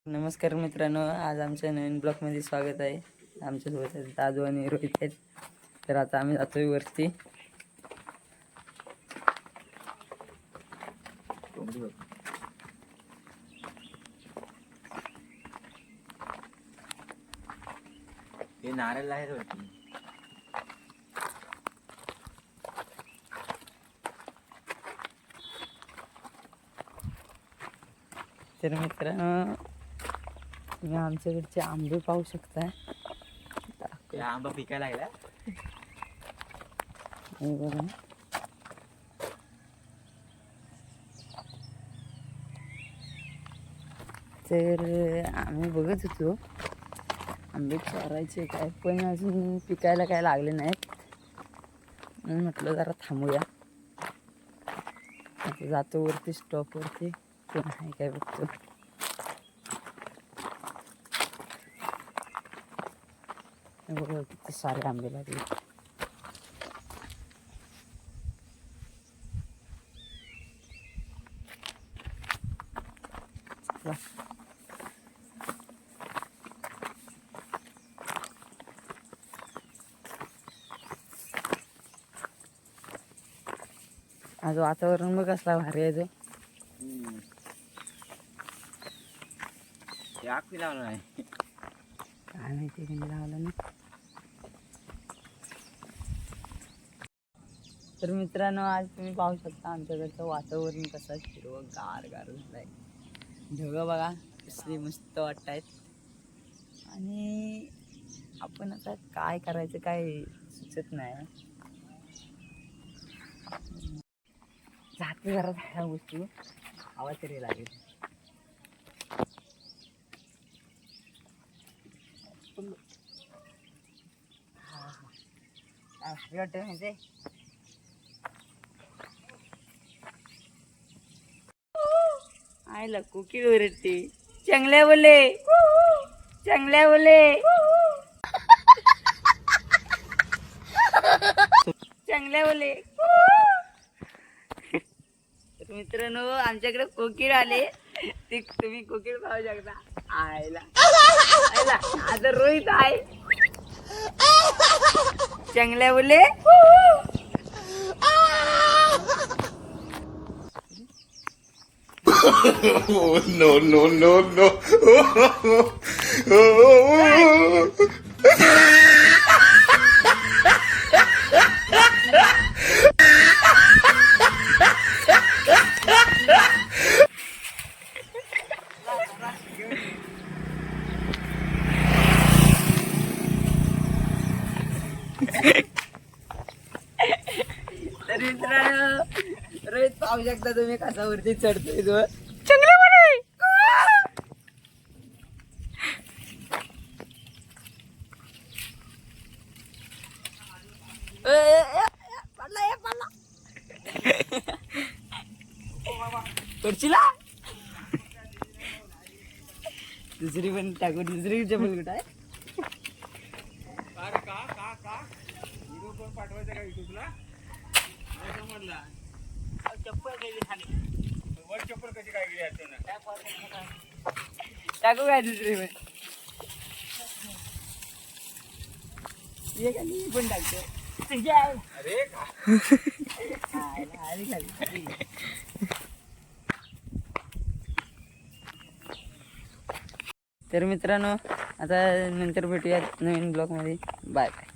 नमस्कार मित्रांनो, आज आमच्या नवीन ब्लॉगमध्ये स्वागत आहे. आमच्यासोबत दादू आणि रोहित आहेत. तर आता आम्ही जातोय वरती. हे नारळ आहे वरती. तर मित्रांनो, तुम्ही आमच्याकडचे आंबे पाहू शकता. आंबा पिकायला लागला. तर आम्ही बघत होतो आंबे चोरायचे काय, पण अजून पिकायला काय लागले नाहीत. म्हणून म्हटलं जरा थांबूया. आता जातो वरती स्टॉपवरती, कोण आहे काय बघतो. बघा किती सारे आंबे लागले. आज वातावरण बघ कसला भारी आहे. आग लावलं नाही काय माहिती कोणी लावलं ना. तर मित्रांनो, आज तुम्ही पाहू शकता आमच्याकडचं वातावरण कसं हिरवं गार झालं आहे. ढगं बघा कसली मस्त वाटत आहेत. आणि आपण आता काय करायचं काय सुचत नाही. जाते जरा ह्या गोष्टी आवाज तरी लागेल. वाटतं म्हणजे आयला कोकिळ ओरडते. चांगल्या बोले, चांगल्या बोले, चांगल्या बोले. मित्रांनो, आमच्याकडे कोकिळ आले. ते तुम्ही कोकिळ पाहू शकता. आयला आयला आता रोहित आहे. चांगल्या बोले. No, no, no, no. तर मित्रांनो, रोहित पाहू शकता तुम्ही कसा वरती चढतोय तो. चांगल्या बोले. पडला पडला. पडशीला. दुसरी पण टाकू. दुसरी चपल कुठं आहे. पाठवायचं का युट्यूबला? चप्पल गेली खाली. वर चप्पल कशी काय गेली? टाकू काय दुसरी पण. ये खाली पण टाकतो. अरे तर मित्रांनो, आता नंतर भेटूयात नवीन ब्लॉगमध्ये. Bye bye.